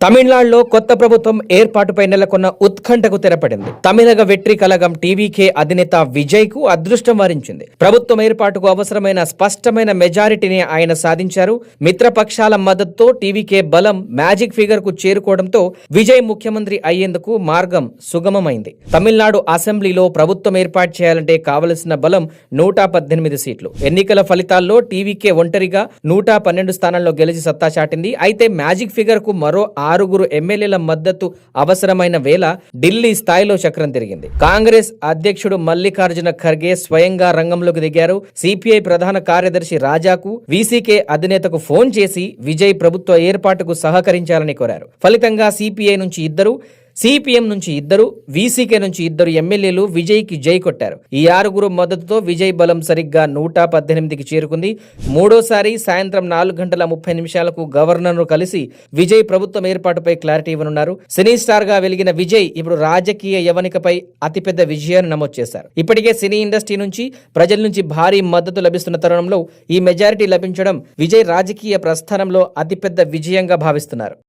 తమిళనాడులో కొత్త ప్రభుత్వం ఏర్పాటుపై నెలకొన్న ఉత్కంఠకు తెరపడింది. తమిళగ వెట్రి కలగం టీవీకే అధినేత విజయ్ కు అదృష్టం వరించింది. ప్రభుత్వం ఏర్పాటుకు అవసరమైన స్పష్టమైన మెజారిటీని ఆయన సాధించారు. మిత్రపక్షాల మద్దతుతో టీవీకే బలం మ్యాజిక్ ఫిగర్ కు చేరుకోవడంతో విజయ్ ముఖ్యమంత్రి అయ్యేందుకు మార్గం సుగమమైంది. తమిళనాడు అసెంబ్లీలో ప్రభుత్వం ఏర్పాటు చేయాలంటే కావలసిన బలం 118 సీట్లు. ఎన్నికల ఫలితాల్లో టీవీకే ఒంటరిగా 112 స్థానాల్లో గెలిచి సత్తా చాటింది. అయితే మ్యాజిక్ ఫిగర్ కు మరో 6 ఎమ్మెల్యేల మద్దతు అవసరమైన వేళ ఢిల్లీ స్థాయిలో చక్రం తిరిగింది. కాంగ్రెస్ అధ్యక్షుడు మల్లికార్జున ఖర్గే స్వయంగా రంగంలోకి దిగారు. సిపిఐ ప్రధాన కార్యదర్శి రాజాకు వీసీకే అధినేతకు ఫోన్ చేసి విజయ్ ప్రభుత్వ ఏర్పాటుకు సహకరించాలని కోరారు. ఫలితంగా సిపిఐ నుంచి 2, సిపిఎం నుంచి 2, వీసీకే నుంచి 2 ఎమ్మెల్యేలు విజయ్ కి జై కొట్టారు. ఈ 6 మద్దతుతో విజయ్ బలం సరిగ్గా 118కి చేరుకుంది. మూడోసారి సాయంత్రం 4:30 గవర్నర్ను కలిసి విజయ్ ప్రభుత్వం ఏర్పాటుపై క్లారిటీ ఇవ్వనున్నారు. సినీ స్టార్ గా వెలిగిన విజయ్ ఇప్పుడు రాజకీయ యవనికపై అతిపెద్ద విజయాన్ని నమోదు చేశారు. ఇప్పటికే సినీ ఇండస్ట్రీ నుంచి ప్రజల నుంచి భారీ మద్దతు లభిస్తున్న తరుణంలో ఈ మెజారిటీ లభించడం విజయ్ రాజకీయ ప్రస్థానంలో అతిపెద్ద విజయంగా భావిస్తున్నారు.